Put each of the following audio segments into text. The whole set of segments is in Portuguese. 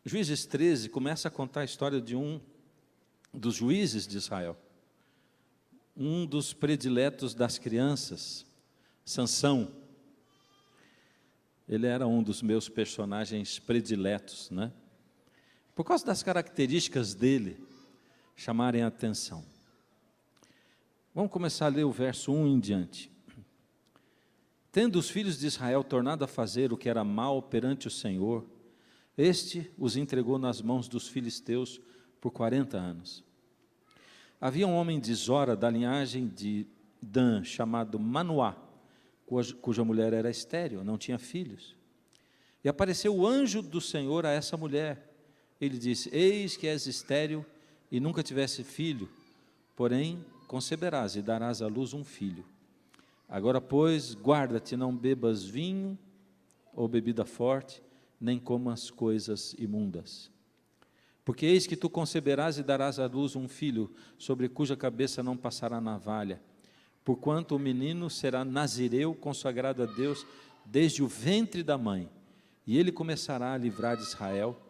Juízes 13 começa a contar a história de um dos juízes de Israel, um dos prediletos das crianças, Sansão. Ele era um dos meus personagens prediletos, né? Por causa das características dele chamarem a atenção. Vamos começar a ler o verso 1 em diante. Tendo os filhos de Israel tornado a fazer o que era mal perante o Senhor, este os entregou nas mãos dos filisteus por 40 anos. Havia um homem de Zora, da linhagem de Dan, chamado Manoá, cuja mulher era estéril, não tinha filhos. E apareceu o anjo do Senhor a essa mulher. Ele disse: eis que és estéril e nunca tivesse filho, porém conceberás e darás à luz um filho. Agora, pois, guarda-te, não bebas vinho ou bebida forte, nem comas coisas imundas. Porque eis que tu conceberás e darás à luz um filho, sobre cuja cabeça não passará navalha, porquanto o menino será nazireu, consagrado a Deus, desde o ventre da mãe, e ele começará a livrar de Israel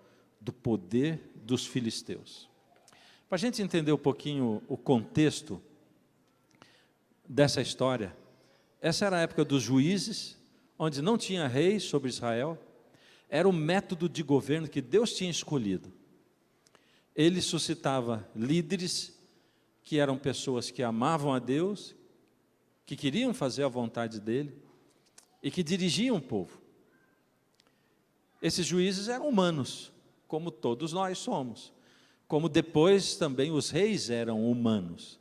do poder dos filisteus. Para a gente entender um pouquinho o contexto dessa história, essa era a época dos juízes, onde não tinha rei sobre Israel, era o método de governo que Deus tinha escolhido. Ele suscitava líderes que eram pessoas que amavam a Deus, que queriam fazer a vontade dele e que dirigiam o povo. Esses juízes eram humanos, como todos nós somos, como depois também os reis eram humanos,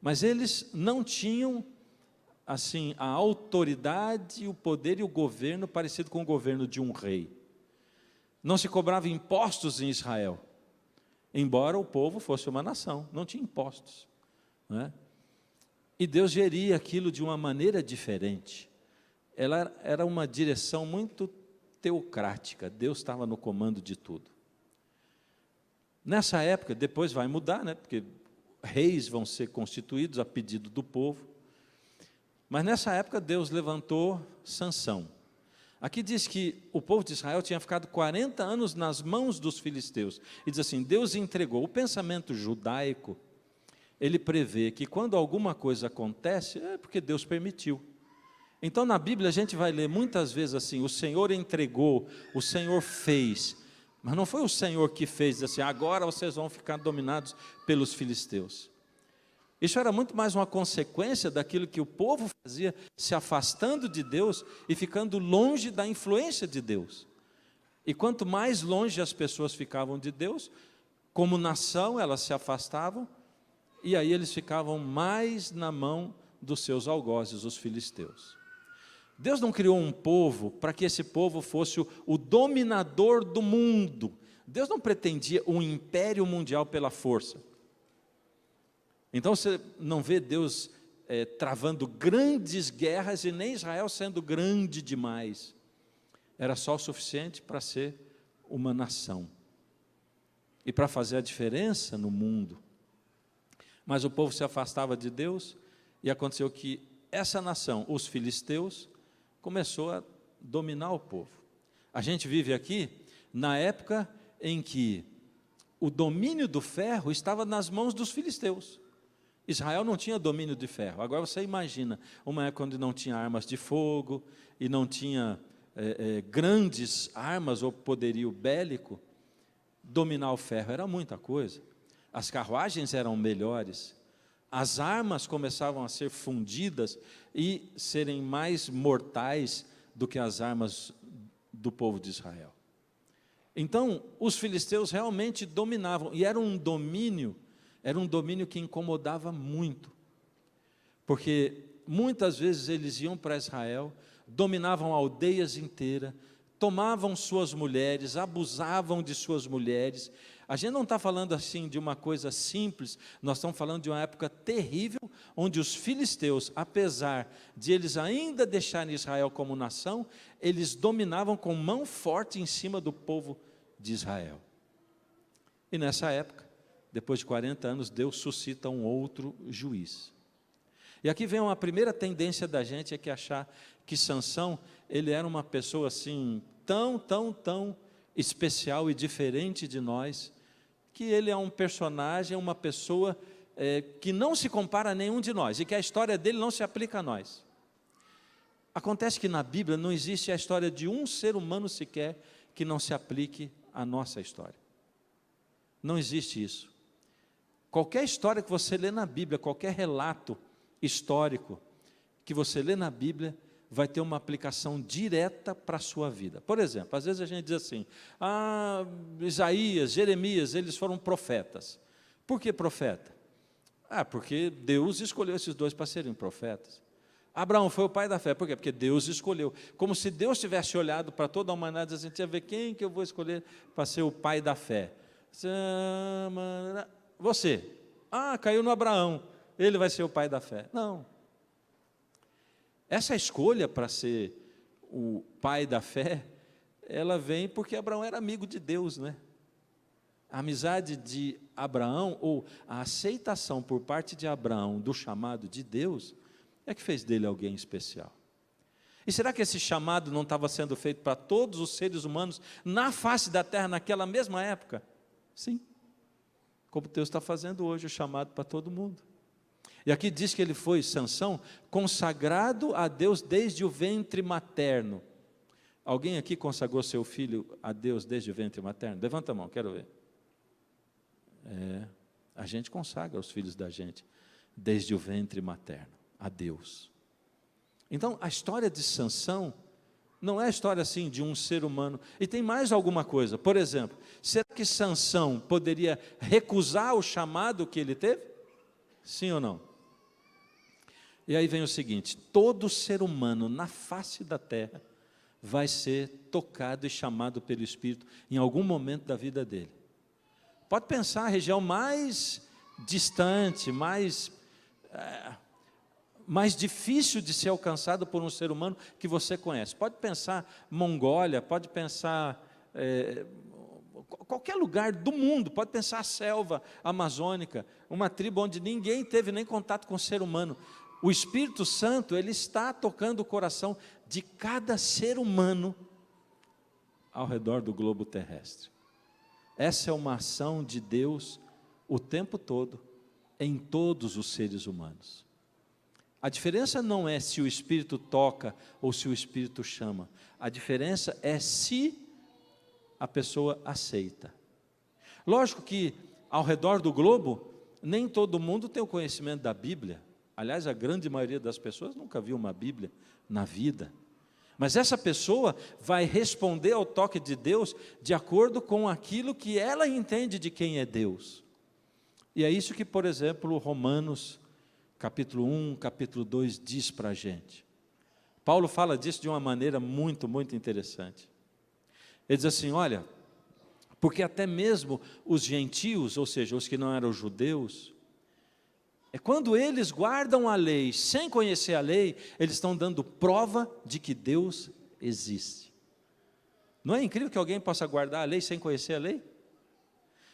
mas eles não tinham assim a autoridade, o poder e o governo parecido com o governo de um rei. Não se cobrava impostos em Israel, embora o povo fosse uma nação, não tinha impostos, não é? E Deus geria aquilo de uma maneira diferente. Ela era uma direção muito teocrática, Deus estava no comando de tudo. Nessa época, depois vai mudar, né? Porque reis vão ser constituídos a pedido do povo, mas nessa época Deus levantou Sansão. Aqui diz que o povo de Israel tinha ficado 40 anos nas mãos dos filisteus, e diz assim, Deus entregou. O pensamento judaico, ele prevê que quando alguma coisa acontece, é porque Deus permitiu. Então na Bíblia a gente vai ler muitas vezes assim, o Senhor entregou, o Senhor fez, mas não foi o Senhor que fez, assim, agora vocês vão ficar dominados pelos filisteus. Isso era muito mais uma consequência daquilo que o povo fazia, se afastando de Deus e ficando longe da influência de Deus. E quanto mais longe as pessoas ficavam de Deus, como nação elas se afastavam, e aí eles ficavam mais na mão dos seus algozes, os filisteus. Deus não criou um povo para que esse povo fosse o dominador do mundo. Deus não pretendia um império mundial pela força. Então você não vê Deus travando grandes guerras e nem Israel sendo grande demais. Era só o suficiente para ser uma nação e para fazer a diferença no mundo. Mas o povo se afastava de Deus e aconteceu que essa nação, os filisteus, começou a dominar o povo. A gente vive aqui na época em que o domínio do ferro estava nas mãos dos filisteus. Israel não tinha domínio de ferro. Agora você imagina, uma época onde não tinha armas de fogo e não tinha grandes armas ou poderio bélico, dominar o ferro era muita coisa. As carruagens eram melhores, as armas começavam a ser fundidas e serem mais mortais do que as armas do povo de Israel. Então, os filisteus realmente dominavam, e era um domínio que incomodava muito, porque muitas vezes eles iam para Israel, dominavam aldeias inteiras, tomavam suas mulheres, abusavam de suas mulheres. A gente não está falando assim de uma coisa simples, nós estamos falando de uma época terrível, onde os filisteus, apesar de eles ainda deixarem Israel como nação, eles dominavam com mão forte em cima do povo de Israel. E nessa época, depois de 40 anos, Deus suscita um outro juiz. E aqui vem uma primeira tendência da gente, é que achar que Sansão, ele era uma pessoa assim, tão especial e diferente de nós, que ele é um personagem, uma pessoa que não se compara a nenhum de nós, e que a história dele não se aplica a nós. Acontece que na Bíblia não existe a história de um ser humano sequer que não se aplique à nossa história. Não existe isso. Qualquer história que você lê na Bíblia, qualquer relato histórico que você lê na Bíblia, vai ter uma aplicação direta para a sua vida. Por exemplo, às vezes a gente diz assim, Isaías, Jeremias, eles foram profetas. Por que profeta? Porque Deus escolheu esses dois para serem profetas. Abraão foi o pai da fé, por quê? Porque Deus escolheu. Como se Deus tivesse olhado para toda a humanidade e disse assim, ver quem que eu vou escolher para ser o pai da fé. Você. Caiu no Abraão, ele vai ser o pai da fé. Não. Essa escolha para ser o pai da fé, ela vem porque Abraão era amigo de Deus, né? A amizade de Abraão, ou a aceitação por parte de Abraão do chamado de Deus, é que fez dele alguém especial. E será que esse chamado não estava sendo feito para todos os seres humanos na face da terra naquela mesma época? Sim. Como Deus está fazendo hoje o chamado para todo mundo. E aqui diz que ele foi, Sansão, consagrado a Deus desde o ventre materno. Alguém aqui consagrou seu filho a Deus desde o ventre materno? Levanta a mão, quero ver. A gente consagra os filhos da gente desde o ventre materno a Deus. Então, a história de Sansão não é a história assim de um ser humano. E tem mais alguma coisa. Por exemplo, será que Sansão poderia recusar o chamado que ele teve? Sim ou não? E aí vem o seguinte, todo ser humano na face da terra vai ser tocado e chamado pelo Espírito em algum momento da vida dele. Pode pensar a região mais distante, mais difícil de ser alcançado por um ser humano que você conhece. Pode pensar Mongólia, pode pensar qualquer lugar do mundo, pode pensar a selva amazônica, uma tribo onde ninguém teve nem contato com o ser humano. O Espírito Santo, ele está tocando o coração de cada ser humano ao redor do globo terrestre. Essa é uma ação de Deus o tempo todo, em todos os seres humanos. A diferença não é se o Espírito toca ou se o Espírito chama. A diferença é se a pessoa aceita. Lógico que ao redor do globo, nem todo mundo tem o conhecimento da Bíblia. Aliás, a grande maioria das pessoas nunca viu uma Bíblia na vida. Mas essa pessoa vai responder ao toque de Deus de acordo com aquilo que ela entende de quem é Deus. E é isso que, por exemplo, Romanos, capítulo 1, capítulo 2, diz para a gente. Paulo fala disso de uma maneira muito, muito interessante. Ele diz assim, olha, porque até mesmo os gentios, ou seja, os que não eram judeus, quando eles guardam a lei sem conhecer a lei, eles estão dando prova de que Deus existe. Não é incrível que alguém possa guardar a lei sem conhecer a lei?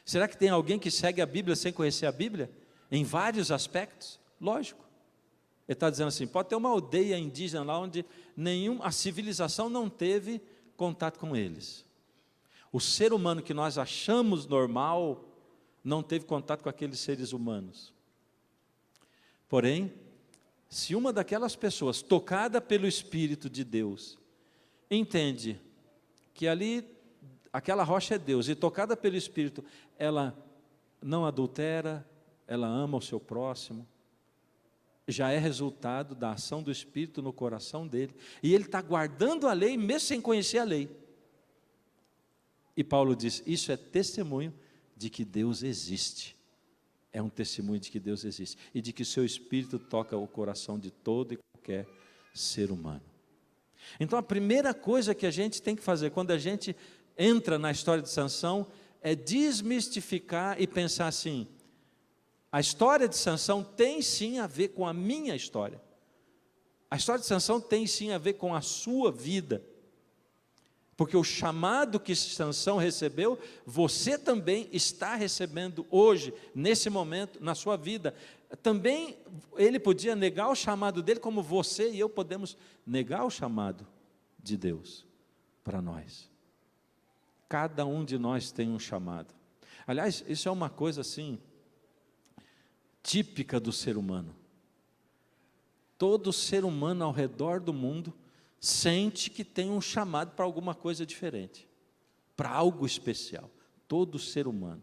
Será que tem alguém que segue a Bíblia sem conhecer a Bíblia? Em vários aspectos? Lógico. Ele está dizendo assim, pode ter uma aldeia indígena lá onde a civilização não teve contato com eles. O ser humano que nós achamos normal não teve contato com aqueles seres humanos. Porém, se uma daquelas pessoas, tocada pelo Espírito de Deus, entende que ali, aquela rocha é Deus, e tocada pelo Espírito, ela não adultera, ela ama o seu próximo, já é resultado da ação do Espírito no coração dele, e ele está guardando a lei, mesmo sem conhecer a lei. E Paulo diz, isso é testemunho de que Deus existe. É um testemunho de que Deus existe e de que o seu Espírito toca o coração de todo e qualquer ser humano. Então a primeira coisa que a gente tem que fazer quando a gente entra na história de Sansão é desmistificar e pensar assim, a história de Sansão tem sim a ver com a minha história. A história de Sansão tem sim a ver com a sua vida. Porque o chamado que Sansão recebeu, você também está recebendo hoje, nesse momento, na sua vida. Também ele podia negar o chamado dele, como você e eu podemos negar o chamado de Deus para nós. Cada um de nós tem um chamado. Aliás, isso é uma coisa assim, típica do ser humano. Todo ser humano ao redor do mundo sente que tem um chamado para alguma coisa diferente, para algo especial. Todo ser humano.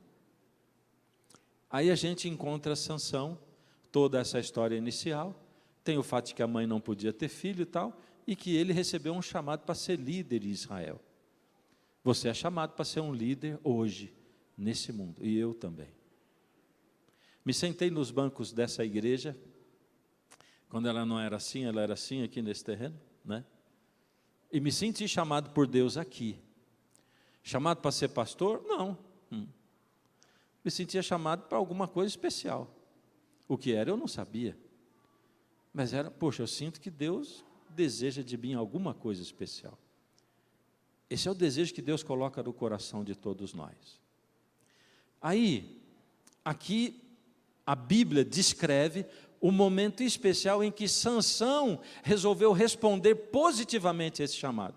Aí a gente encontra Sansão, toda essa história inicial, tem o fato de que a mãe não podia ter filho e tal, e que ele recebeu um chamado para ser líder em Israel. Você é chamado para ser um líder hoje, nesse mundo, e eu também. Me sentei nos bancos dessa igreja, quando ela não era assim, ela era assim aqui nesse terreno, né? E me senti chamado por Deus aqui. Chamado para ser pastor? Não. Me sentia chamado para alguma coisa especial. O que era, eu não sabia. Mas era, poxa, eu sinto que Deus deseja de mim alguma coisa especial. Esse é o desejo que Deus coloca no coração de todos nós. Aí, aqui, a Bíblia descreve o momento especial em que Sansão resolveu responder positivamente a esse chamado.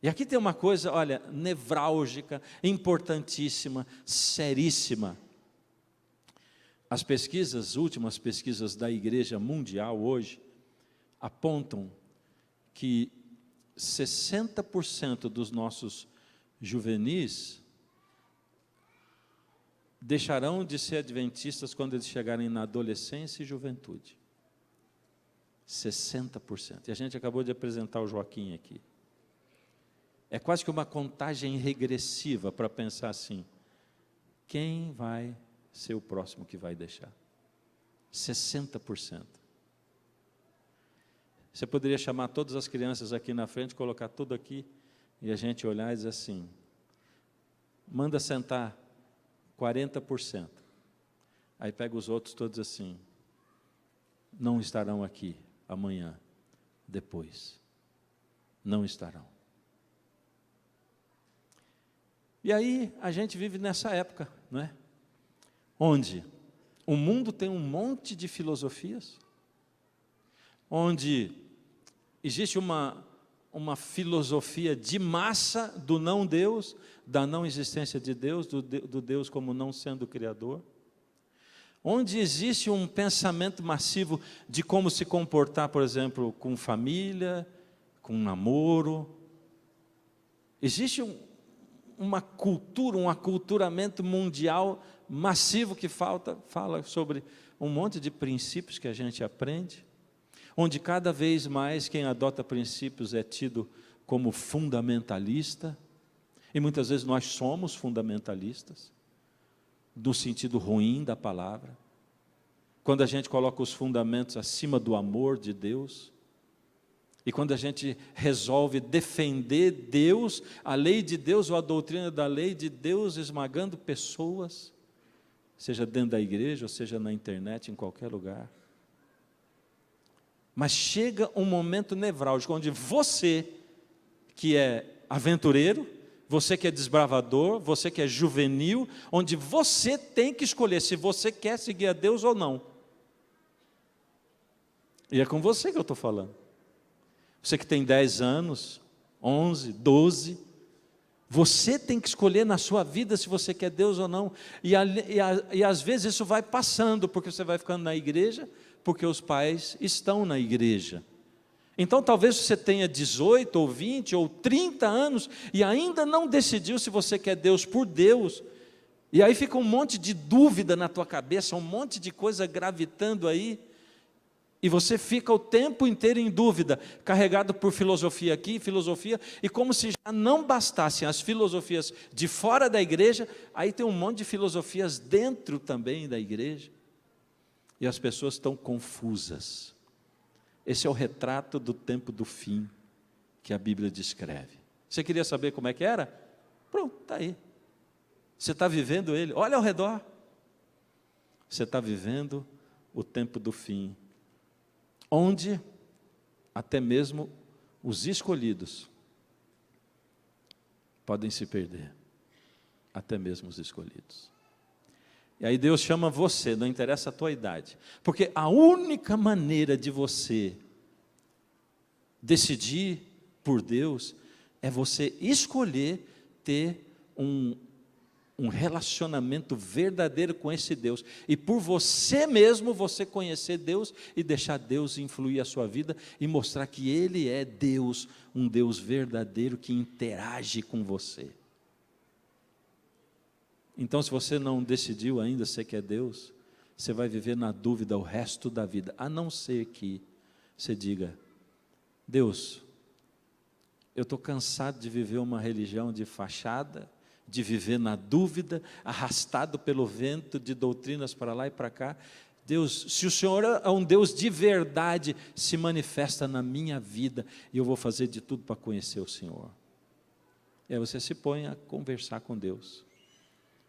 E aqui tem uma coisa, olha, nevrálgica, importantíssima, seríssima. As pesquisas, últimas pesquisas da Igreja Mundial hoje, apontam que 60% dos nossos juvenis deixarão de ser adventistas quando eles chegarem na adolescência e juventude. 60%. E a gente acabou de apresentar o Joaquim aqui. É quase que uma contagem regressiva para pensar assim, quem vai ser o próximo que vai deixar? 60%. Você poderia chamar todas as crianças aqui na frente, colocar tudo aqui, e a gente olhar e dizer assim, manda sentar 40%. Aí pega os outros todos assim, não estarão aqui amanhã, depois. Não estarão. E aí a gente vive nessa época, não é? Onde o mundo tem um monte de filosofias, onde existe uma filosofia de massa do não Deus, da não existência de Deus, do Deus como não sendo o Criador, onde existe um pensamento massivo de como se comportar, por exemplo, com família, com namoro. Existe uma cultura, um aculturamento mundial massivo que fala sobre um monte de princípios que a gente aprende, onde cada vez mais quem adota princípios é tido como fundamentalista, e muitas vezes nós somos fundamentalistas, no sentido ruim da palavra, quando a gente coloca os fundamentos acima do amor de Deus, e quando a gente resolve defender Deus, a lei de Deus ou a doutrina da lei de Deus, esmagando pessoas, seja dentro da igreja, ou seja na internet, em qualquer lugar. Mas chega um momento nevrálgico, onde você, que é aventureiro, você que é desbravador, você que é juvenil, onde você tem que escolher se você quer seguir a Deus ou não. E é com você que eu estou falando. Você que tem 10 anos, 11, 12, você tem que escolher na sua vida se você quer Deus ou não. E às vezes isso vai passando, porque você vai ficando na igreja, porque os pais estão na igreja. Então talvez você tenha 18, ou 20, ou 30 anos, e ainda não decidiu se você quer Deus por Deus. E aí fica um monte de dúvida na tua cabeça, um monte de coisa gravitando aí, e você fica o tempo inteiro em dúvida, carregado por filosofia aqui, filosofia, e como se já não bastassem as filosofias de fora da igreja, aí tem um monte de filosofias dentro também da igreja, e as pessoas estão confusas. Esse é o retrato do tempo do fim, que a Bíblia descreve. Você queria saber como é que era? Pronto, está aí. Você está vivendo ele, olha ao redor. Você está vivendo o tempo do fim, onde até mesmo os escolhidos podem se perder, até mesmo os escolhidos. E aí Deus chama você, não interessa a tua idade, porque a única maneira de você decidir por Deus é você escolher ter um relacionamento verdadeiro com esse Deus, e por você mesmo, você conhecer Deus, e deixar Deus influir a sua vida, e mostrar que Ele é Deus, um Deus verdadeiro, que interage com você. Então, se você não decidiu ainda ser que é Deus, você vai viver na dúvida o resto da vida, a não ser que você diga: Deus, eu estou cansado de viver uma religião de fachada, de viver na dúvida, arrastado pelo vento de doutrinas para lá e para cá. Deus, se o Senhor é um Deus de verdade, se manifesta na minha vida, e eu vou fazer de tudo para conhecer o Senhor. E aí você se põe a conversar com Deus,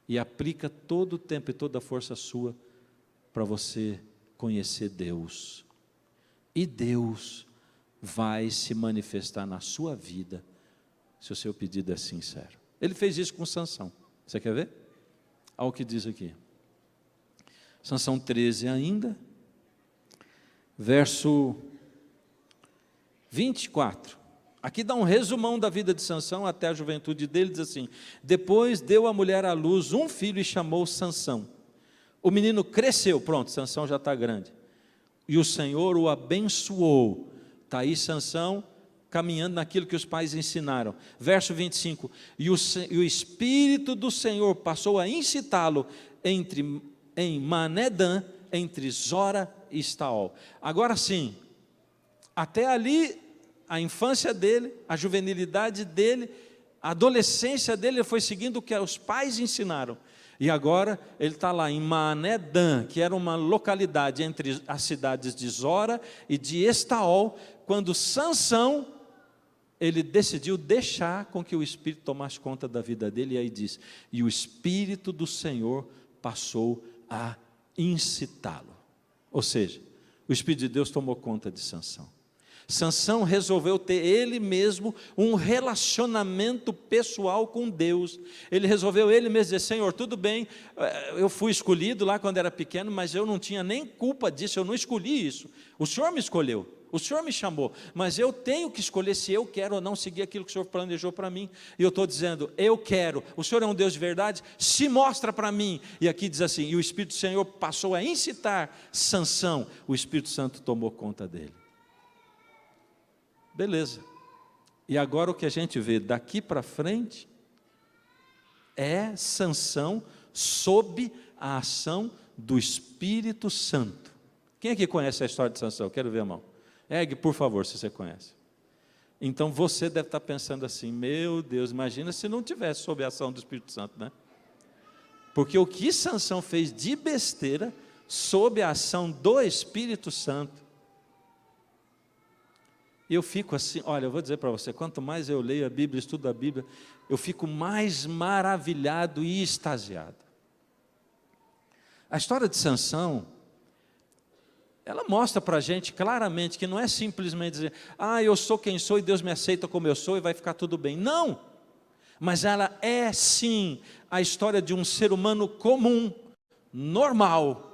e aplica todo o tempo e toda a força sua, para você conhecer Deus. E Deus vai se manifestar na sua vida, se o seu pedido é sincero. Ele fez isso com Sansão. Você quer ver? Olha o que diz aqui. Sansão 13 ainda, verso 24. Aqui dá um resumão da vida de Sansão até a juventude dele, diz assim: depois deu a mulher à luz um filho e chamou Sansão. O menino cresceu, pronto, Sansão já está grande. E o Senhor o abençoou. Está aí Sansão caminhando naquilo que os pais ensinaram. Verso 25, e o Espírito do Senhor passou a incitá-lo em Manedã, entre Zora e Estaol. Agora sim, até ali, a infância dele, a juvenilidade dele, a adolescência dele, ele foi seguindo o que os pais ensinaram. E agora ele está lá em Manedã, que era uma localidade entre as cidades de Zora e de Estaol, quando Sansão, ele decidiu deixar com que o Espírito tomasse conta da vida dele, e aí diz: e o Espírito do Senhor passou a incitá-lo. Ou seja, o Espírito de Deus tomou conta de Sansão. Sansão resolveu ter ele mesmo um relacionamento pessoal com Deus. Ele resolveu ele mesmo dizer: Senhor, tudo bem, eu fui escolhido lá quando era pequeno, mas eu não tinha nem culpa disso, eu não escolhi isso. O Senhor me escolheu, o Senhor me chamou, mas eu tenho que escolher se eu quero ou não seguir aquilo que o Senhor planejou para mim. E eu estou dizendo: eu quero, o Senhor é um Deus de verdade, se mostra para mim. E aqui diz assim: e o Espírito do Senhor passou a incitar Sansão, o Espírito Santo tomou conta dele. Beleza, e agora o que a gente vê daqui para frente é Sansão sob a ação do Espírito Santo. Quem aqui conhece a história de Sansão? Quero ver a mão. Ergue, por favor, se você conhece. Então você deve estar pensando assim: meu Deus, imagina se não tivesse sob a ação do Espírito Santo, né? Porque o que Sansão fez de besteira sob a ação do Espírito Santo. E eu fico assim, olha, eu vou dizer para você, quanto mais eu leio a Bíblia, estudo a Bíblia, eu fico mais maravilhado e extasiado. A história de Sansão, ela mostra para a gente claramente que não é simplesmente dizer: ah, eu sou quem sou e Deus me aceita como eu sou e vai ficar tudo bem. Não, mas ela é sim a história de um ser humano comum, normal,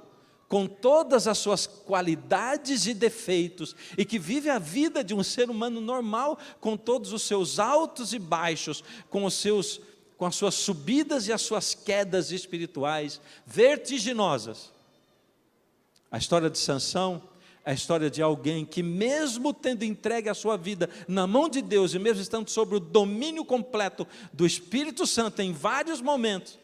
com todas as suas qualidades e defeitos, e que vive a vida de um ser humano normal, com todos os seus altos e baixos, com as suas subidas e as suas quedas espirituais vertiginosas. A história de Sansão é a história de alguém que, mesmo tendo entregue a sua vida na mão de Deus, e mesmo estando sob o domínio completo do Espírito Santo em vários momentos,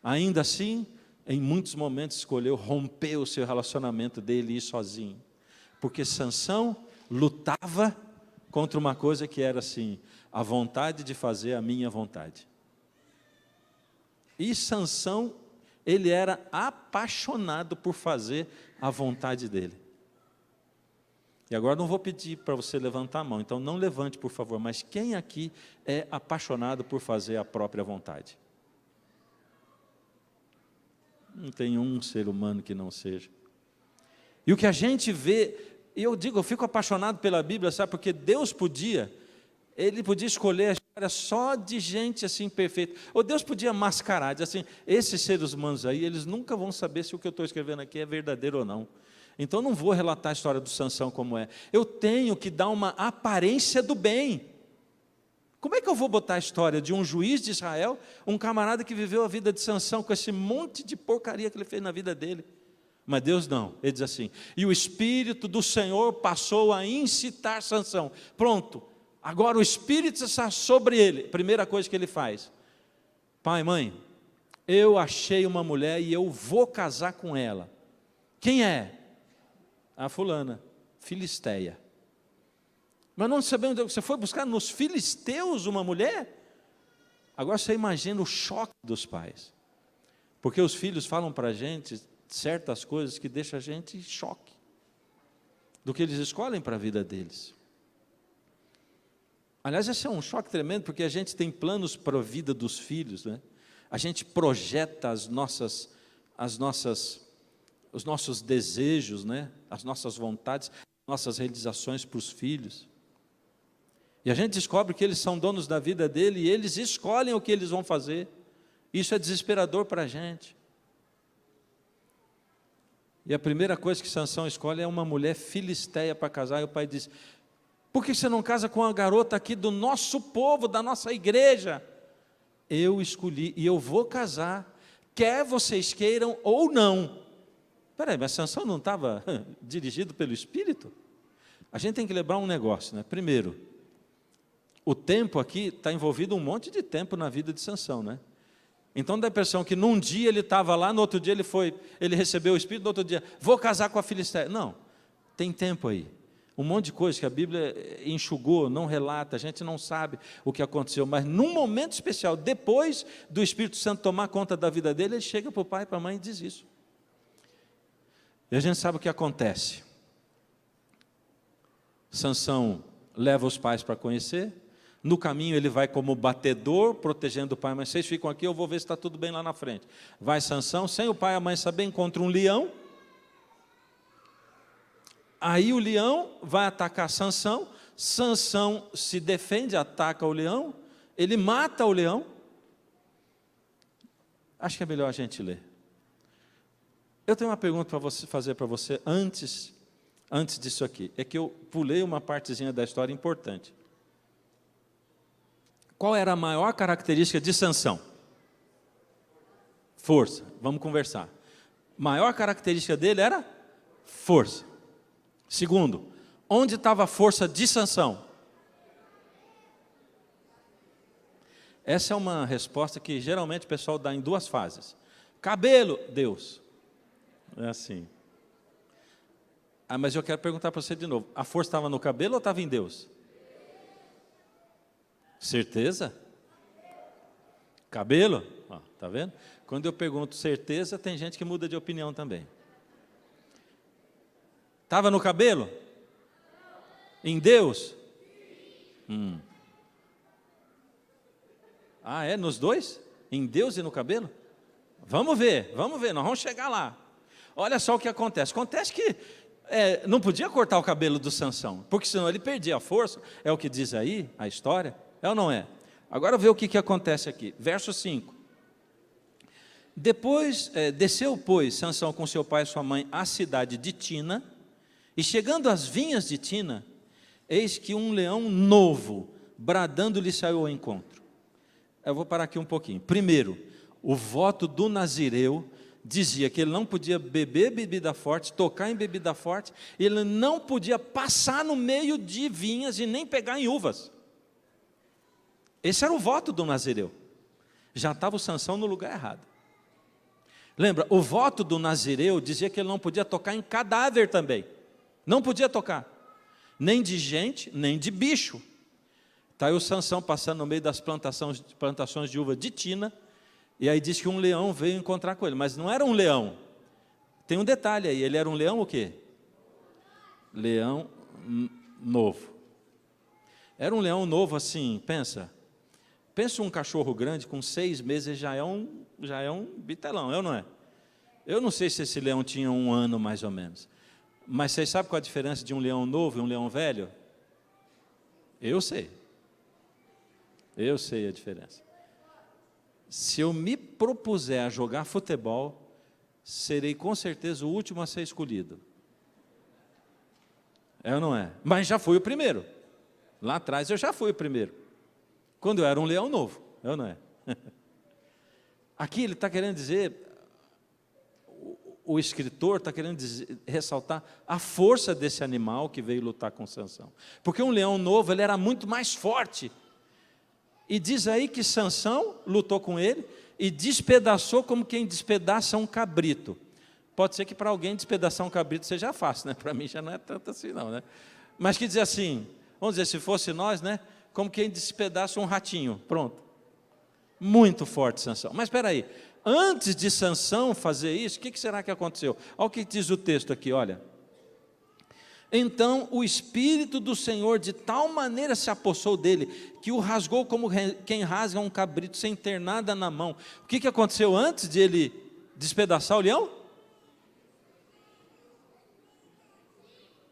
ainda assim, em muitos momentos escolheu romper o seu relacionamento dele e ir sozinho. Porque Sansão lutava contra uma coisa que era assim: a vontade de fazer a minha vontade. E Sansão, ele era apaixonado por fazer a vontade dele. E agora não vou pedir para você levantar a mão, então não levante, por favor, mas quem aqui é apaixonado por fazer a própria vontade? Não tem um ser humano que não seja. E o que a gente vê, e eu digo, eu fico apaixonado pela Bíblia, sabe, porque Deus Ele podia escolher a história só de gente assim perfeita, ou Deus podia mascarar, dizer assim: esses seres humanos aí, eles nunca vão saber se o que eu estou escrevendo aqui é verdadeiro ou não. Então não vou relatar a história do Sansão como é. Eu tenho que dar uma aparência do bem. Como é que eu vou botar a história de um juiz de Israel, um camarada que viveu a vida de Sansão, com esse monte de porcaria que ele fez na vida dele? Mas Deus não, ele diz assim, e o Espírito do Senhor passou a incitar Sansão. Pronto, agora o Espírito está sobre ele. Primeira coisa que ele faz: pai, mãe, eu achei uma mulher e eu vou casar com ela. Quem é? A fulana, Filisteia. Mas não sabemos onde você foi buscar nos filisteus uma mulher? Agora você imagina o choque dos pais. Porque os filhos falam para a gente certas coisas que deixam a gente em choque do que eles escolhem para a vida deles. Aliás, esse é um choque tremendo, porque a gente tem planos para a vida dos filhos, né? A gente projeta os nossos desejos, né? As nossas vontades, nossas realizações para os filhos. E a gente descobre que eles são donos da vida dele e eles escolhem o que eles vão fazer. Isso é desesperador para a gente. E a primeira coisa que Sansão escolhe é uma mulher filisteia para casar. E o pai diz: por que você não casa com uma garota aqui do nosso povo, da nossa igreja? Eu escolhi e eu vou casar, quer vocês queiram ou não. Espera aí, mas Sansão não estava dirigido pelo Espírito? A gente tem que lembrar um negócio, né? Primeiro, o tempo aqui está envolvido um monte de tempo na vida de Sansão, né? Então dá a impressão que num dia ele estava lá, no outro dia ele recebeu o Espírito, no outro dia, vou casar com a Filisteia. Não, tem tempo aí. Um monte de coisa que a Bíblia enxugou, não relata, a gente não sabe o que aconteceu, mas num momento especial, depois do Espírito Santo tomar conta da vida dele, ele chega para o pai e para a mãe e diz isso. E a gente sabe o que acontece. Sansão leva os pais para conhecer. No caminho ele vai como batedor, protegendo o pai, mas vocês ficam aqui, eu vou ver se está tudo bem lá na frente. Vai Sansão, sem o pai e a mãe saber, encontra um leão. Aí o leão vai atacar Sansão. Sansão se defende, ataca o leão. Ele mata o leão. Acho que é melhor a gente ler. Eu tenho uma pergunta para fazer para você antes disso aqui. É que eu pulei uma partezinha da história importante. Qual era a maior característica de Sansão? Força. Vamos conversar. Maior característica dele era força. Segundo, onde estava a força de Sansão? Essa é uma resposta que geralmente o pessoal dá em duas fases. Cabelo, Deus. É assim. Ah, mas eu quero perguntar para você de novo. A força estava no cabelo ou estava em Deus? Certeza? Cabelo? Ó, tá vendo? Quando eu pergunto certeza, tem gente que muda de opinião também. Estava no cabelo? Em Deus? Ah, é? Nos dois? Em Deus e no cabelo? Vamos ver, nós vamos chegar lá. Olha só o que acontece. Acontece que não podia cortar o cabelo do Sansão, porque senão ele perdia a força, é o que diz aí a história. É ou não é? Agora vê o que acontece aqui. Verso 5. Depois, desceu, pois, Sansão com seu pai e sua mãe à cidade de Tina, e chegando às vinhas de Tina, eis que um leão novo, bradando, lhe saiu ao encontro. Eu vou parar aqui um pouquinho. Primeiro, o voto do nazireu dizia que ele não podia beber bebida forte, tocar em bebida forte, ele não podia passar no meio de vinhas e nem pegar em uvas. Esse era o voto do nazireu. Já estava o Sansão no lugar errado. Lembra, o voto do nazireu dizia que ele não podia tocar em cadáver também. Não podia tocar. Nem de gente, nem de bicho. Está aí o Sansão passando no meio das plantações de uva de Tina, e aí diz que um leão veio encontrar com ele. Mas não era um leão. Tem um detalhe aí, ele era um leão o quê? Leão novo. Era um leão novo assim, pensa um cachorro grande com 6 meses já é um bitelão, não é? Eu não sei se esse leão tinha 1 ano mais ou menos, mas vocês sabem qual a diferença de um leão novo e um leão velho? Eu sei a diferença. Se eu me propuser a jogar futebol, serei com certeza o último a ser escolhido. É ou não é? Mas já fui o primeiro. Lá atrás eu já fui o primeiro. Quando eu era um leão novo, eu não é? Aqui ele está querendo dizer, o escritor está querendo ressaltar a força desse animal que veio lutar com Sansão. Porque um leão novo, ele era muito mais forte. E diz aí que Sansão lutou com ele e despedaçou como quem despedaça um cabrito. Pode ser que para alguém despedaçar um cabrito seja fácil, né? Para mim já não é tanto assim não, né? Mas que diz assim, vamos dizer, se fosse nós, né? Como quem despedaça um ratinho, pronto. Muito forte Sansão. Mas espera aí, antes de Sansão fazer isso, o que será que aconteceu? Olha o que diz o texto aqui, olha. Então o Espírito do Senhor de tal maneira se apossou dele, que o rasgou como quem rasga um cabrito sem ter nada na mão. O que aconteceu antes de ele despedaçar o leão?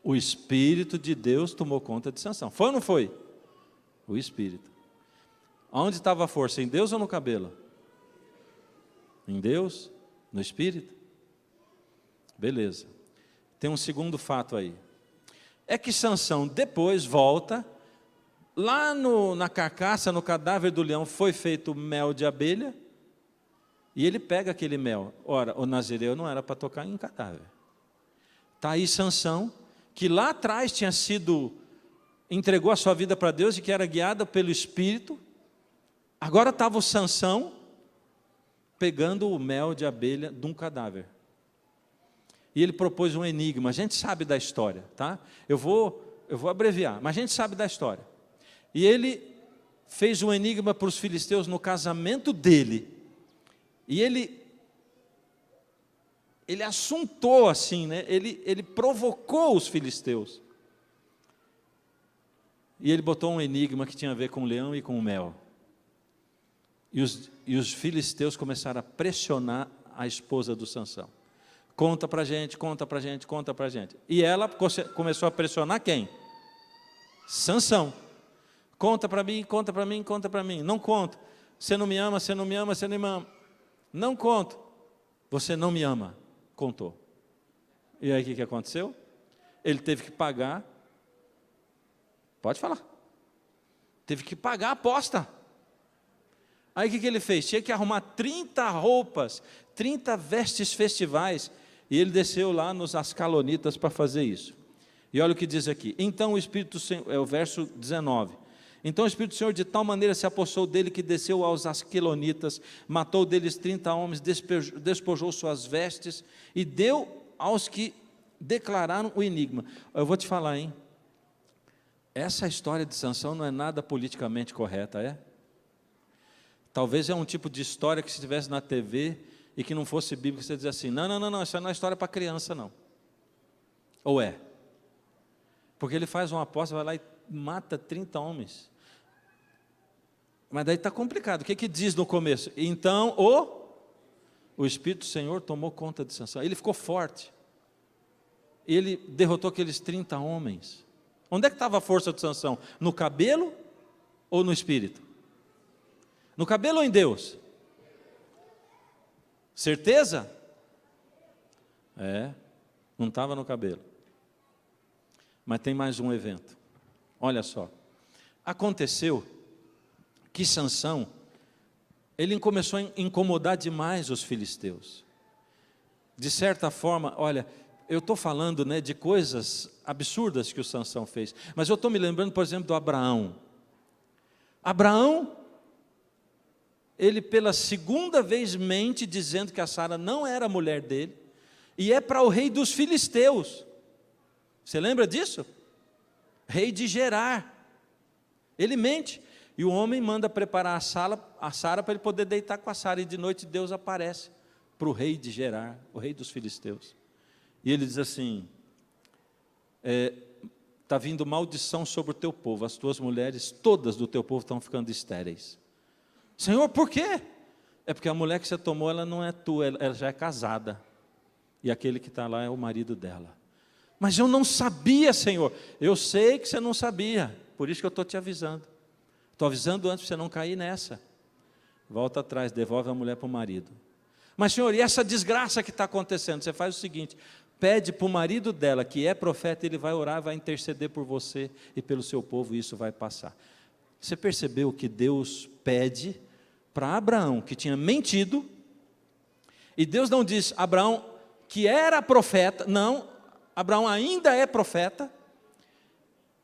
O Espírito de Deus tomou conta de Sansão. Foi ou não foi? O Espírito. Onde estava a força? Em Deus ou no cabelo? Em Deus? No Espírito? Beleza. Tem um segundo fato aí. É que Sansão depois volta, lá na carcaça, no cadáver do leão, foi feito mel de abelha, e ele pega aquele mel. Ora, o nazireu não era para tocar em cadáver. Está aí Sansão, que lá atrás entregou a sua vida para Deus e que era guiada pelo Espírito. Agora estava o Sansão pegando o mel de abelha de um cadáver. E ele propôs um enigma. A gente sabe da história, tá? Eu vou abreviar, mas a gente sabe da história. E ele fez um enigma para os filisteus no casamento dele. E ele assuntou assim, né? Ele provocou os filisteus. E ele botou um enigma que tinha a ver com o leão e com o mel. E os filisteus começaram a pressionar a esposa do Sansão. Conta para a gente, conta para a gente, conta para a gente. E ela começou a pressionar quem? Sansão. Conta para mim, conta para mim, conta para mim. Não conto. Você não me ama, você não me ama, você não me ama. Não conto. Você não me ama. Contou. E aí o que aconteceu? Ele teve que pagar. Pode falar. Teve que pagar a aposta. Aí o que ele fez? Tinha que arrumar 30 roupas, 30 vestes festivais. E ele desceu lá nos Ascalonitas para fazer isso. E olha o que diz aqui. Então o Espírito do Senhor, é o verso 19. Então o Espírito do Senhor de tal maneira se apossou dele que desceu aos Asquelonitas, matou deles 30 homens, despojou suas vestes e deu aos que declararam o enigma. Eu vou te falar, hein? Essa história de Sansão não é nada politicamente correta, é? Talvez é um tipo de história que se estivesse na TV e que não fosse bíblico, você diz assim, não, isso não é história para criança não. Ou é? Porque ele faz uma aposta, vai lá e mata 30 homens. Mas daí está complicado. O que diz no começo? Então o Espírito do Senhor tomou conta de Sansão. Ele ficou forte. Ele derrotou aqueles 30 homens. Onde é que estava a força de Sansão? No cabelo ou no espírito? No cabelo ou em Deus? Certeza? Não estava no cabelo. Mas tem mais um evento. Olha só. Aconteceu que Sansão, ele começou a incomodar demais os filisteus. De certa forma, olha, eu estou falando, né, de coisas absurdas que o Sansão fez, mas eu estou me lembrando, por exemplo, do Abraão. Abraão, ele pela segunda vez mente dizendo que a Sara não era mulher dele, e é para o rei dos filisteus. Você lembra disso? Rei de Gerar. Ele mente. E o homem manda preparar a Sara para ele poder deitar com a Sara. E de noite Deus aparece para o rei de Gerar, o rei dos filisteus. E ele diz assim, está vindo maldição sobre o teu povo, as tuas mulheres, todas do teu povo estão ficando estéreis. Senhor, por quê? É porque a mulher que você tomou, ela não é tua, ela já é casada. E aquele que está lá é o marido dela. Mas eu não sabia, Senhor. Eu sei que você não sabia, por isso que eu estou te avisando. Estou avisando antes para você não cair nessa. Volta atrás, devolve a mulher para o marido. Mas, Senhor, e essa desgraça que está acontecendo? Você faz o seguinte, pede para o marido dela, que é profeta, ele vai orar, vai interceder por você e pelo seu povo, e isso vai passar. Você percebeu que Deus pede para Abraão, que tinha mentido, e Deus não diz, Abraão, que era profeta, não, Abraão ainda é profeta,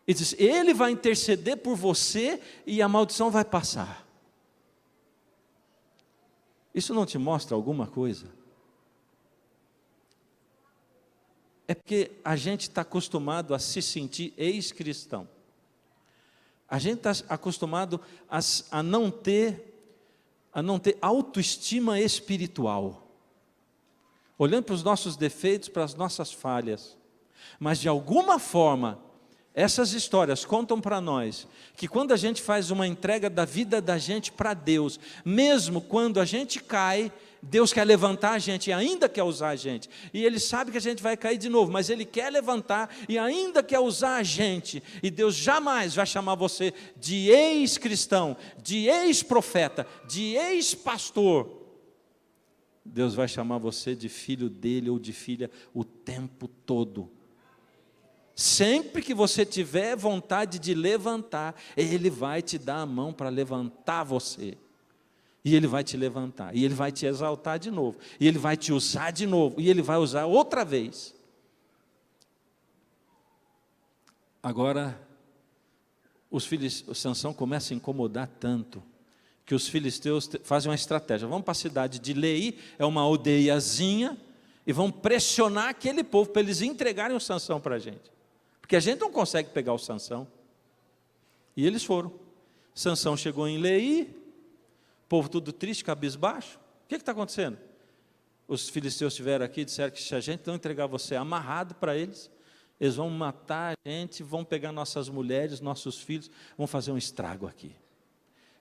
e diz, ele vai interceder por você e a maldição vai passar. Isso não te mostra alguma coisa? É porque a gente está acostumado a se sentir ex-cristão. A gente está acostumado a não ter autoestima espiritual. Olhando para os nossos defeitos, para as nossas falhas. Mas de alguma forma, essas histórias contam para nós que quando a gente faz uma entrega da vida da gente para Deus, mesmo quando a gente cai, Deus quer levantar a gente e ainda quer usar a gente. E Ele sabe que a gente vai cair de novo, mas Ele quer levantar e ainda quer usar a gente. E Deus jamais vai chamar você de ex-cristão, de ex-profeta, de ex-pastor. Deus vai chamar você de filho dele ou de filha o tempo todo. Sempre que você tiver vontade de levantar, Ele vai te dar a mão para levantar você. E Ele vai te levantar, e Ele vai te exaltar de novo, e Ele vai te usar de novo, e Ele vai usar outra vez. Agora, Sansão começa a incomodar tanto, que os filisteus fazem uma estratégia. Vamos para a cidade de Leí, é uma aldeiazinha, e vão pressionar aquele povo para eles entregarem o Sansão para a gente. Porque a gente não consegue pegar o Sansão. E eles foram. Sansão chegou em Leí, o povo tudo triste, cabisbaixo. O que está acontecendo? Os filisteus estiveram aqui e disseram que se a gente não entregar você amarrado para eles, eles vão matar a gente, vão pegar nossas mulheres, nossos filhos, vão fazer um estrago aqui.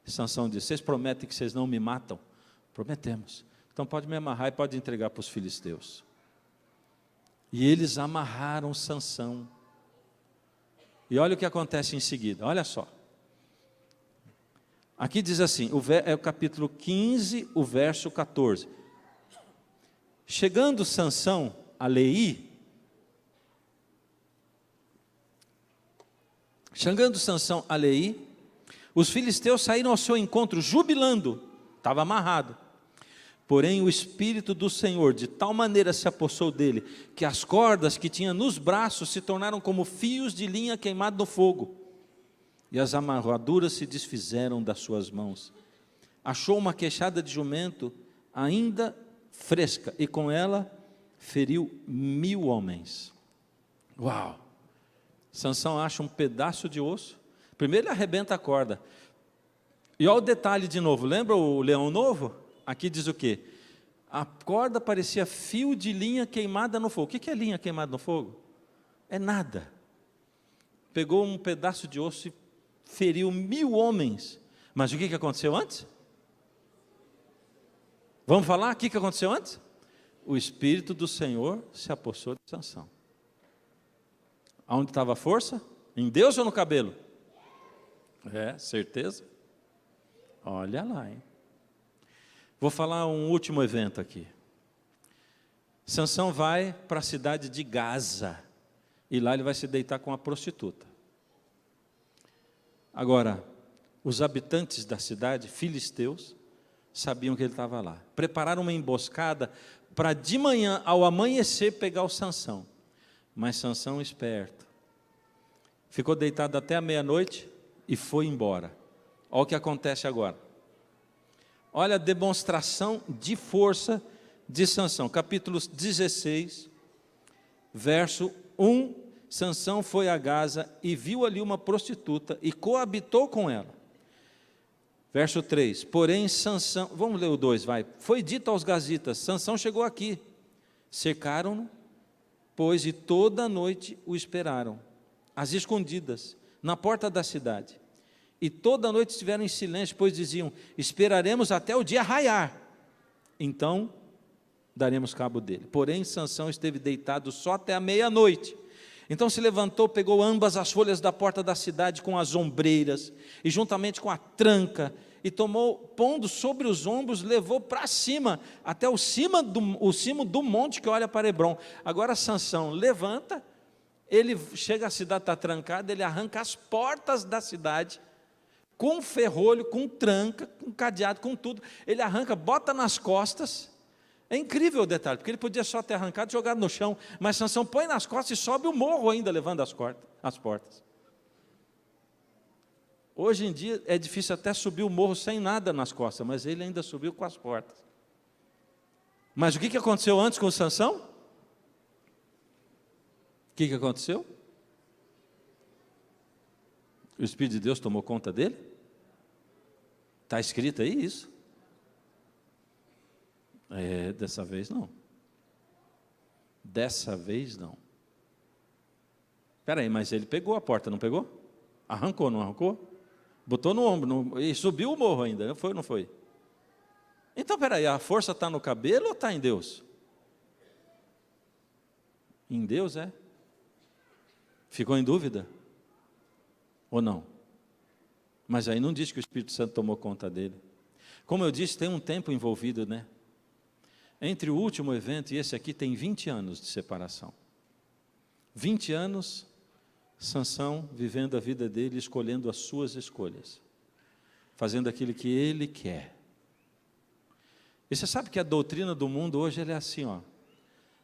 Sansão disse, vocês prometem que vocês não me matam? Prometemos. Então pode me amarrar e pode entregar para os filisteus. E eles amarraram Sansão. E olha o que acontece em seguida, olha só. Aqui diz assim, é o capítulo 15, o verso 14. Chegando Sansão a Leí, os filisteus saíram ao seu encontro jubilando, estava amarrado. Porém o Espírito do Senhor de tal maneira se apossou dele, que as cordas que tinha nos braços se tornaram como fios de linha queimado no fogo, e as amarraduras se desfizeram das suas mãos. Achou uma queixada de jumento ainda fresca, e com ela feriu 1000 homens. Uau! Sansão acha um pedaço de osso, primeiro ele arrebenta a corda, e olha o detalhe de novo, lembra o leão novo? Aqui diz o quê? A corda parecia fio de linha queimada no fogo. O que é linha queimada no fogo? É nada. Pegou um pedaço de osso e feriu 1000 homens. Mas o que aconteceu antes? Vamos falar o que aconteceu antes? O Espírito do Senhor se apossou de Sansão. Aonde estava a força? Em Deus ou no cabelo? É, certeza? Olha lá, hein? Vou falar um último evento aqui. Sansão vai para a cidade de Gaza, e lá ele vai se deitar com a prostituta. Agora, os habitantes da cidade, filisteus, sabiam que ele estava lá. Prepararam uma emboscada para de manhã, ao amanhecer, pegar o Sansão. Mas Sansão, esperto, ficou deitado até a meia-noite e foi embora. Olha o que acontece agora. Olha a demonstração de força de Sansão. Capítulo 16, verso 1. Sansão foi a Gaza e viu ali uma prostituta e coabitou com ela. Verso 3. Porém Sansão, vamos ler o 2, vai. Foi dito aos gazitas, Sansão chegou aqui. Cercaram-no, pois, e toda a noite o esperaram, às escondidas, na porta da cidade. E toda a noite estiveram em silêncio, pois diziam, esperaremos até o dia raiar, então daremos cabo dele. Porém Sansão esteve deitado só até a meia-noite. Então se levantou, pegou ambas as folhas da porta da cidade com as ombreiras, e juntamente com a tranca, e tomou, pondo sobre os ombros, levou para cima, até o cimo do monte que olha para Hebrom. Agora Sansão levanta, ele chega, a cidade está trancada, ele arranca as portas da cidade, com ferrolho, com tranca, com cadeado, com tudo. Ele arranca, bota nas costas. É incrível o detalhe, porque ele podia só ter arrancado e jogado no chão, mas Sansão põe nas costas e sobe o morro ainda, levando as portas. Hoje em dia é difícil até subir o morro sem nada nas costas, mas ele ainda subiu com as portas. Mas o que aconteceu antes com Sansão? O que aconteceu? O Espírito de Deus tomou conta dele? Está escrito aí isso? Dessa vez não. Dessa vez não. Espera aí, mas ele pegou a porta, não pegou? Arrancou, não arrancou? Botou no ombro e subiu o morro ainda, não foi ou não foi? Então, espera aí, a força está no cabelo ou está em Deus? Em Deus, é? Ficou em dúvida? Ou não? Mas aí não diz que o Espírito Santo tomou conta dele. Como eu disse, tem um tempo envolvido, né? Entre o último evento e esse aqui tem 20 anos de separação. 20 anos, Sansão vivendo a vida dele, escolhendo as suas escolhas, fazendo aquilo que ele quer. E você sabe que a doutrina do mundo hoje é assim, ó.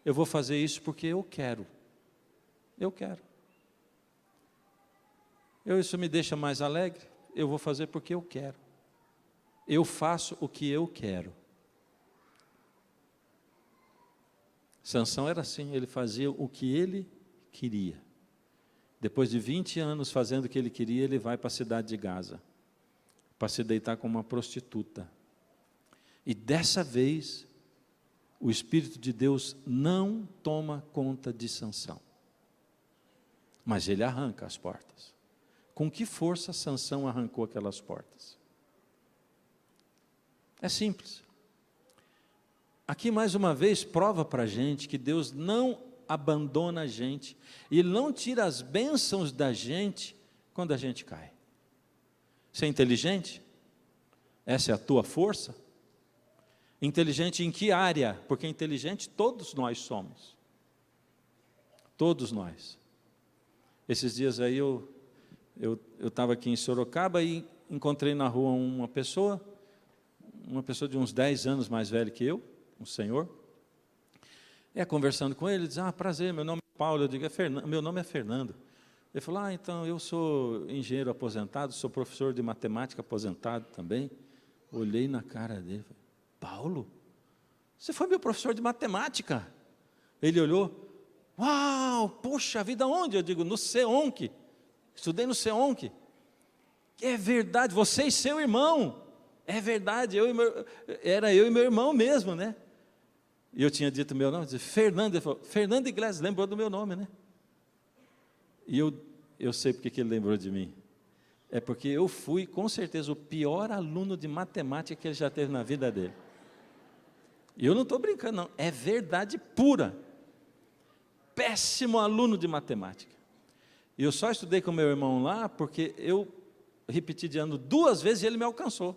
Eu vou fazer isso porque eu quero. Eu quero. Isso me deixa mais alegre, eu vou fazer porque eu quero. Eu faço o que eu quero. Sansão era assim, ele fazia o que ele queria. Depois de 20 anos fazendo o que ele queria, ele vai para a cidade de Gaza, para se deitar com uma prostituta. E dessa vez, o Espírito de Deus não toma conta de Sansão. Mas ele arranca as portas. Com que força Sansão arrancou aquelas portas? É simples. Aqui mais uma vez prova para a gente que Deus não abandona a gente, e Ele não tira as bênçãos da gente quando a gente cai. Você é inteligente? Essa é a tua força? Inteligente em que área? Porque inteligente todos nós somos. Todos nós. Esses dias aí eu estava aqui em Sorocaba e encontrei na rua uma pessoa de uns 10 anos mais velha que eu, um senhor. Conversando com ele, ele diz, prazer, meu nome é Paulo. Eu digo, meu nome é Fernando. Ele falou, então eu sou engenheiro aposentado, sou professor de matemática aposentado também. Olhei na cara dele, falei, Paulo, você foi meu professor de matemática? Ele olhou, uau, puxa vida, onde? Eu digo, no CEONC, estudei no CEONC. É verdade, você e seu irmão. É verdade, era eu e meu irmão mesmo, né? E eu tinha dito meu nome, disse, Fernando. Ele falou, Fernando Iglesias, lembrou do meu nome, né? E eu sei porque que ele lembrou de mim. É porque eu fui, com certeza, o pior aluno de matemática que ele já teve na vida dele. E eu não estou brincando, não. É verdade pura. Péssimo aluno de matemática. E eu só estudei com meu irmão lá porque eu repeti de ano 2 vezes e ele me alcançou.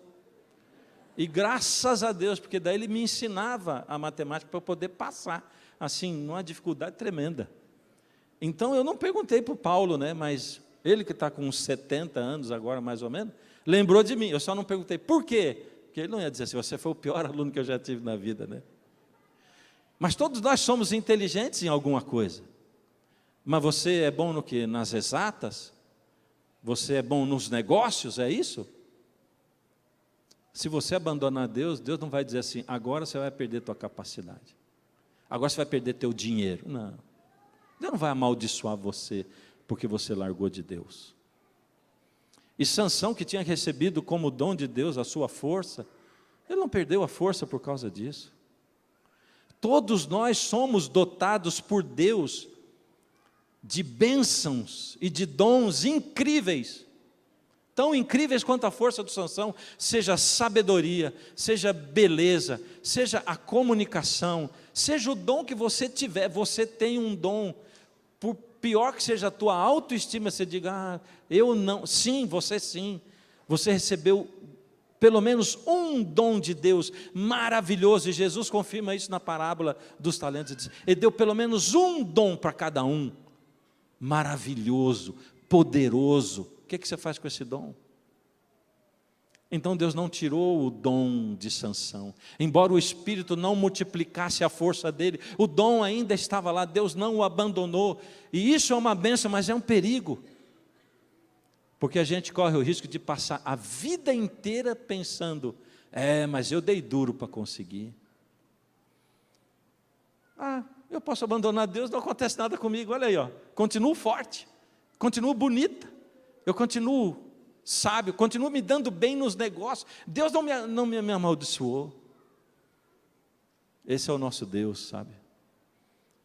E graças a Deus, porque daí ele me ensinava a matemática para eu poder passar, assim, numa dificuldade tremenda. Então eu não perguntei para o Paulo, né, mas ele que está com uns 70 anos agora, mais ou menos, lembrou de mim. Eu só não perguntei por quê, porque ele não ia dizer assim, você foi o pior aluno que eu já tive na vida, né? Mas todos nós somos inteligentes em alguma coisa. Mas você é bom no quê? Nas exatas? Você é bom nos negócios, é isso? Se você abandonar Deus, Deus não vai dizer assim, agora você vai perder tua capacidade. Agora você vai perder teu dinheiro. Não. Deus não vai amaldiçoar você porque você largou de Deus. E Sansão, que tinha recebido como dom de Deus a sua força, ele não perdeu a força por causa disso. Todos nós somos dotados por Deus de bênçãos e de dons incríveis, tão incríveis quanto a força do Sansão, seja a sabedoria, seja a beleza, seja a comunicação, seja o dom que você tiver. Você tem um dom, por pior que seja a tua autoestima, você diga, eu não, sim, você recebeu pelo menos um dom de Deus maravilhoso, e Jesus confirma isso na parábola dos talentos, ele deu pelo menos um dom para cada um, maravilhoso, poderoso. O que você faz com esse dom? Então Deus não tirou o dom de Sansão. Embora o Espírito não multiplicasse a força dele, o dom ainda estava lá, Deus não o abandonou. E isso é uma bênção, mas é um perigo. Porque a gente corre o risco de passar a vida inteira pensando, mas eu dei duro para conseguir. Eu posso abandonar Deus, não acontece nada comigo, olha aí, ó. Continuo forte, continuo bonita, eu continuo sábio, continuo me dando bem nos negócios, Deus não me amaldiçoou. Esse é o nosso Deus, sabe?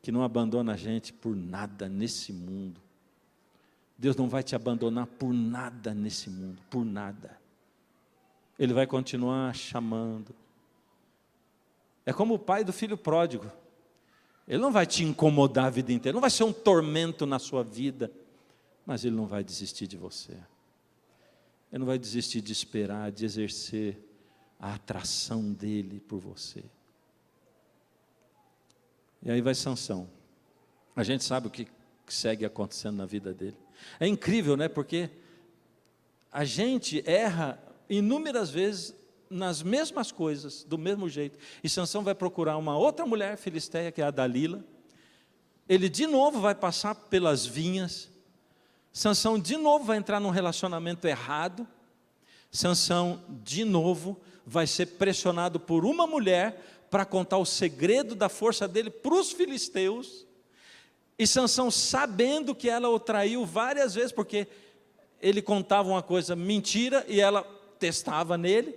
Que não abandona a gente por nada nesse mundo. Deus não vai te abandonar por nada nesse mundo, por nada. Ele vai continuar chamando. É como o pai do filho pródigo. Ele não vai te incomodar a vida inteira, não vai ser um tormento na sua vida, mas Ele não vai desistir de você. Ele não vai desistir de esperar, de exercer a atração dEle por você. E aí vai Sansão. A gente sabe o que segue acontecendo na vida dele. É incrível, né? Porque a gente erra inúmeras vezes nas mesmas coisas, do mesmo jeito. E Sansão vai procurar uma outra mulher filisteia, que é a Dalila. Ele de novo vai passar pelas vinhas. Sansão de novo vai entrar num relacionamento errado. Sansão de novo vai ser pressionado por uma mulher para contar o segredo da força dele para os filisteus. E Sansão, sabendo que ela o traiu várias vezes, porque ele contava uma coisa mentira e ela testava nele.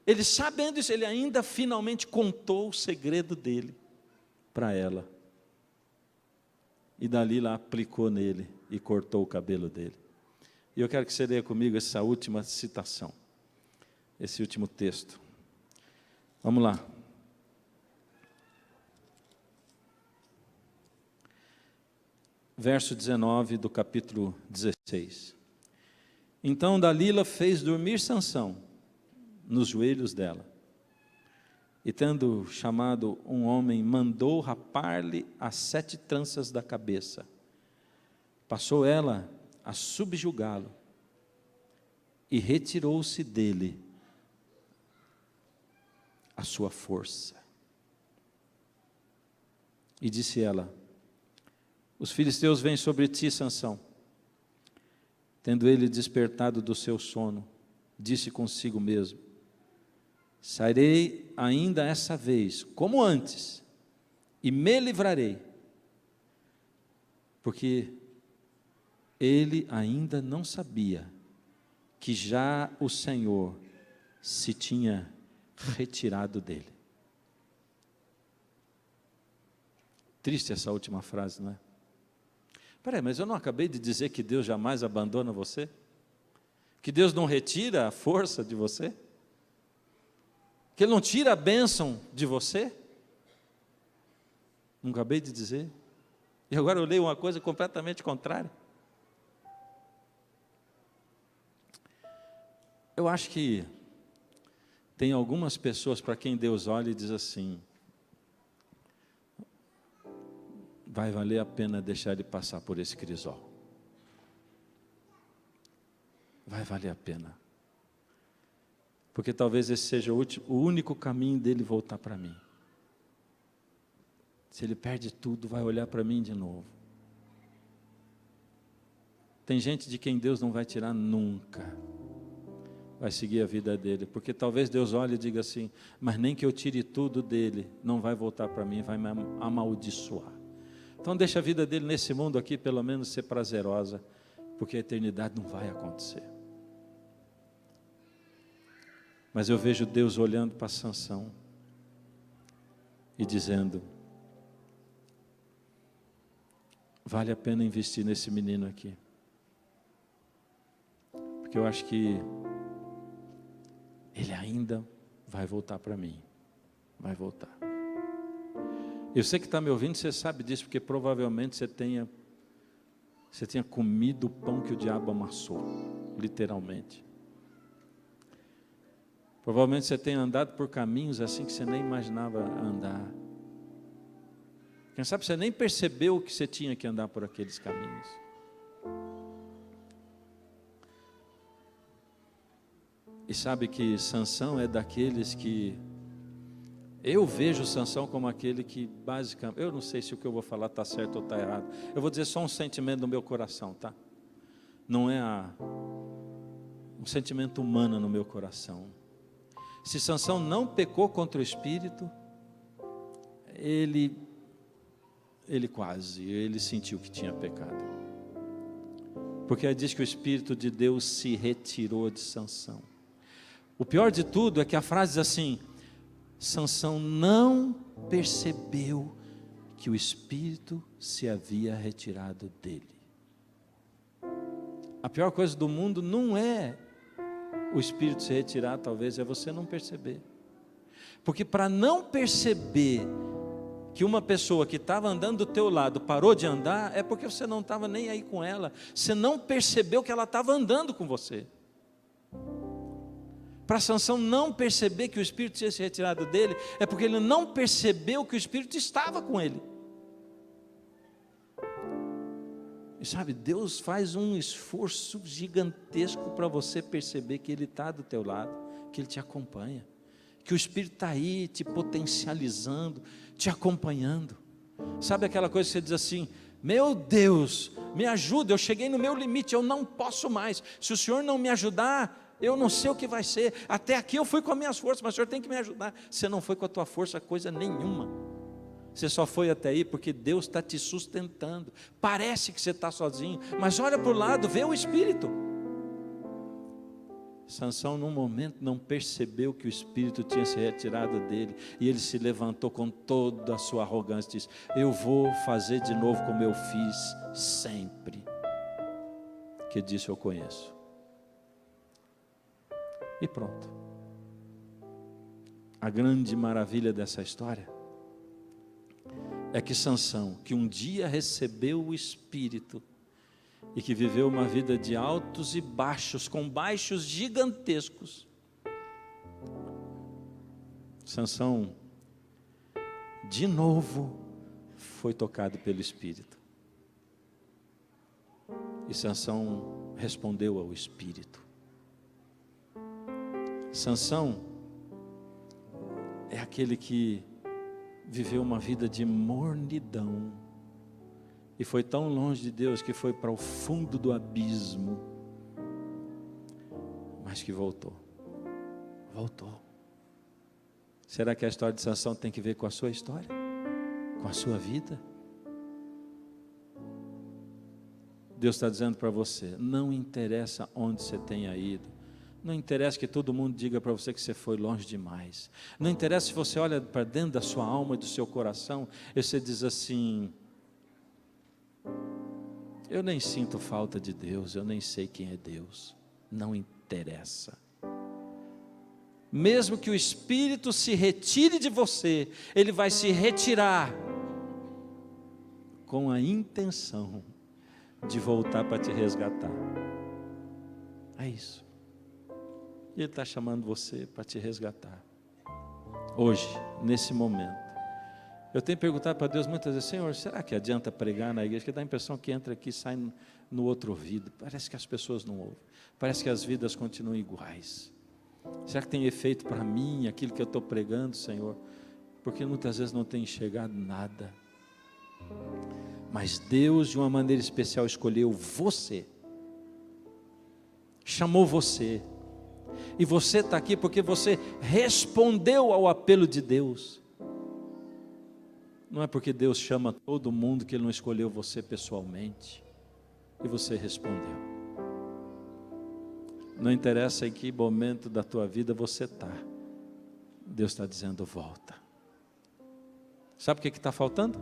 Ele sabendo isso, ele ainda finalmente contou o segredo dele para ela. E Dalila aplicou nele e cortou o cabelo dele. E eu quero que você leia comigo essa última citação, esse último texto. Vamos lá. Verso 19 do capítulo 16. Então Dalila fez dormir Sansão nos joelhos dela, e tendo chamado um homem, mandou rapar-lhe as 7 tranças da cabeça. Passou ela a subjugá-lo, e retirou-se dele a sua força. E disse ela: os filisteus vêm sobre ti, Sansão. Tendo ele despertado do seu sono, disse consigo mesmo: sairei ainda essa vez, como antes, e me livrarei, porque ele ainda não sabia que já o Senhor se tinha retirado dele. Triste essa última frase, não é? Peraí, mas eu não acabei de dizer que Deus jamais abandona você? Que Deus não retira a força de você? Que Ele não tira a bênção de você? Não acabei de dizer? E agora eu leio uma coisa completamente contrária. Eu acho que tem algumas pessoas para quem Deus olha e diz assim: vai valer a pena deixar ele passar por esse crisol. Vai valer a pena. Porque talvez esse seja o único caminho dele voltar para mim. Se ele perde tudo, vai olhar para mim de novo. Tem gente de quem Deus não vai tirar nunca. Vai seguir a vida dele. Porque talvez Deus olhe e diga assim: mas nem que eu tire tudo dele, não vai voltar para mim, vai me amaldiçoar. Então deixa a vida dele nesse mundo aqui pelo menos ser prazerosa, porque a eternidade não vai acontecer. Mas eu vejo Deus olhando para Sansão e dizendo: vale a pena investir nesse menino aqui, porque eu acho que ele ainda vai voltar para mim, vai voltar. Eu sei que está me ouvindo, você sabe disso, porque provavelmente você tenha comido o pão que o diabo amassou, literalmente. Provavelmente você tenha andado por caminhos assim que você nem imaginava andar. Quem sabe você nem percebeu que você tinha que andar por aqueles caminhos. E sabe que Sansão é daqueles que... Eu vejo Sansão como aquele que basicamente... Eu não sei se o que eu vou falar está certo ou está errado. Eu vou dizer só um sentimento do meu coração, tá? Não é um sentimento humano no meu coração. Se Sansão não pecou contra o Espírito, ele sentiu que tinha pecado. Porque aí diz que o Espírito de Deus se retirou de Sansão. O pior de tudo é que a frase diz assim: Sansão não percebeu que o Espírito se havia retirado dele. A pior coisa do mundo não é o Espírito se retirar, talvez, é você não perceber. Porque para não perceber que uma pessoa que estava andando do teu lado parou de andar, é porque você não estava nem aí com ela. Você não percebeu que ela estava andando com você. Para Sansão não perceber que o Espírito tinha se retirado dele, é porque ele não percebeu que o Espírito estava com ele. E sabe, Deus faz um esforço gigantesco para você perceber que Ele está do teu lado, que Ele te acompanha, que o Espírito está aí te potencializando, te acompanhando. Sabe aquela coisa que você diz assim: meu Deus, me ajuda, eu cheguei no meu limite, eu não posso mais. Se o Senhor não me ajudar, eu não sei o que vai ser. Até aqui eu fui com as minhas forças, mas o Senhor tem que me ajudar. Você não foi com a tua força coisa nenhuma. Você só foi até aí porque Deus está te sustentando. Parece que você está sozinho, mas olha para o lado, vê o Espírito. Sansão num momento não percebeu que o Espírito tinha se retirado dele, e ele se levantou com toda a sua arrogância e disse: eu vou fazer de novo como eu fiz sempre. Que disse: eu conheço. E pronto. A grande maravilha dessa história é que Sansão, que um dia recebeu o Espírito e que viveu uma vida de altos e baixos, com baixos gigantescos, Sansão de novo foi tocado pelo Espírito. E Sansão respondeu ao Espírito. Sansão é aquele que viveu uma vida de mornidão e foi tão longe de Deus que foi para o fundo do abismo, mas que voltou. Será que a história de Sansão tem que ver com a sua história? Com a sua vida? Deus está dizendo para você: não interessa onde você tenha ido, não interessa que todo mundo diga para você que você foi longe demais, não interessa se você olha para dentro da sua alma e do seu coração e você diz assim: eu nem sinto falta de Deus, eu nem sei quem é Deus. Não interessa. Mesmo que o Espírito se retire de você, ele vai se retirar com a intenção de voltar para te resgatar. É isso. E Ele está chamando você para te resgatar. Hoje, nesse momento. Eu tenho perguntado para Deus muitas vezes: Senhor, será que adianta pregar na igreja? Que dá a impressão que entra aqui e sai no outro ouvido. Parece que as pessoas não ouvem. Parece que as vidas continuam iguais. Será que tem efeito para mim aquilo que eu estou pregando, Senhor? Porque muitas vezes não tenho enxergado nada. Mas Deus, de uma maneira especial, escolheu você. Chamou você. E você está aqui porque você respondeu ao apelo de Deus. Não é porque Deus chama todo mundo que Ele não escolheu você pessoalmente. E você respondeu. Não interessa em que momento da tua vida você está. Deus está dizendo: volta. Sabe o que está faltando?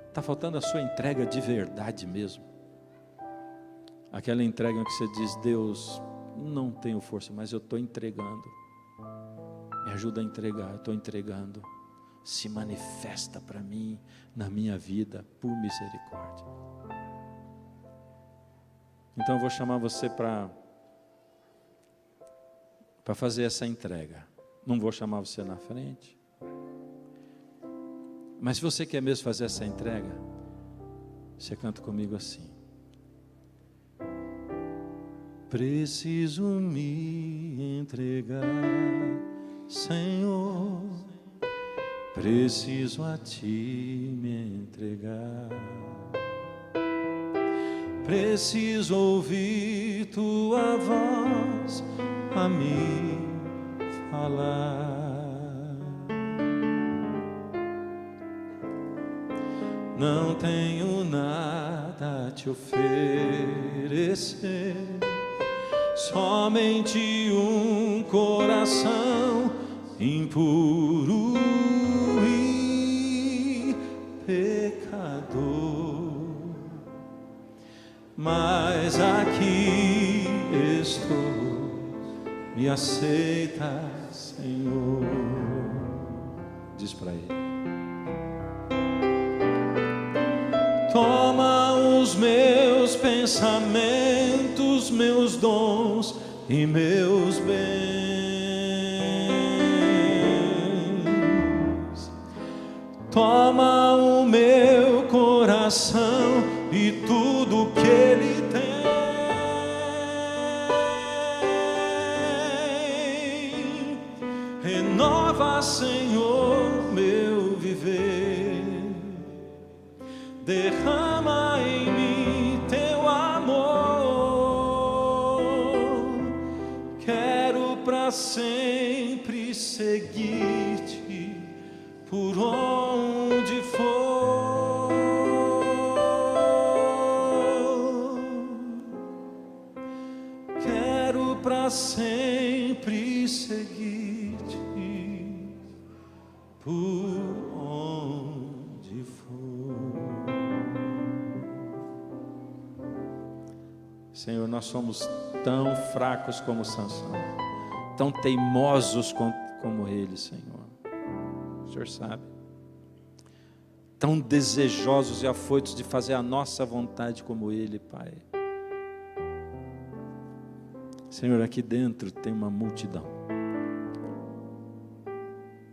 Está faltando a sua entrega de verdade mesmo. Aquela entrega em que você diz: Deus, não tenho força, mas eu estou entregando. Me ajuda a entregar, eu estou entregando. Se manifesta para mim, na minha vida, por misericórdia. Então eu vou chamar você para fazer essa entrega. Não vou chamar você na frente. Mas se você quer mesmo fazer essa entrega, você canta comigo assim: Preciso me entregar, Senhor, preciso a Ti me entregar. Preciso ouvir Tua voz a me falar. Não tenho nada a Te oferecer, somente um coração impuro e pecador. Mas aqui estou, me aceita, Senhor. Diz para Ele. Toma os meus pensamentos, meus dons e meus bens. Toma o meu coração e tudo que ele tem. Renova, Senhor, meu viver. Derrama em mim Teu amor. Quero para sempre seguir-te por onde for. Quero para sempre seguir-te por onde for. Senhor, nós somos tão fracos como Sansão, tão teimosos como ele, Senhor. O Senhor sabe. Tão desejosos e afoitos de fazer a nossa vontade como ele, Pai. Senhor, aqui dentro tem uma multidão.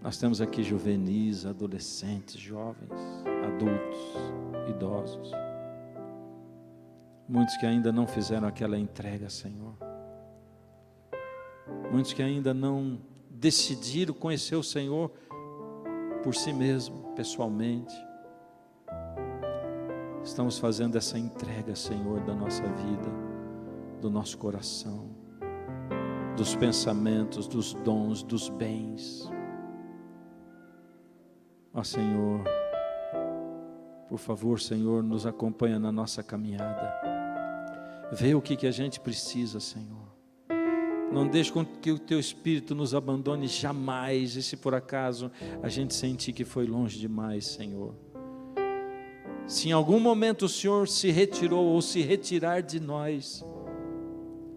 Nós temos aqui juvenis, adolescentes, jovens, adultos, idosos. Muitos que ainda não fizeram aquela entrega, Senhor. Muitos que ainda não decidiram conhecer o Senhor por si mesmo, pessoalmente. Estamos fazendo essa entrega, Senhor, da nossa vida, do nosso coração, dos pensamentos, dos dons, dos bens. Ó Senhor, por favor, Senhor, nos acompanha na nossa caminhada. Vê o que a gente precisa, Senhor. Não deixe com que o Teu Espírito nos abandone jamais. E se por acaso a gente sentir que foi longe demais, Senhor. Se em algum momento o Senhor se retirou ou se retirar de nós,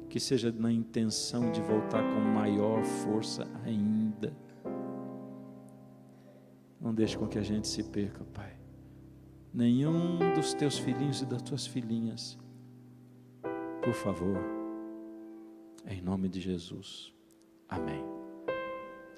que seja na intenção de voltar com maior força ainda. Não deixe com que a gente se perca, Pai. Nenhum dos Teus filhinhos e das Tuas filhinhas. Por favor, em nome de Jesus. Amém.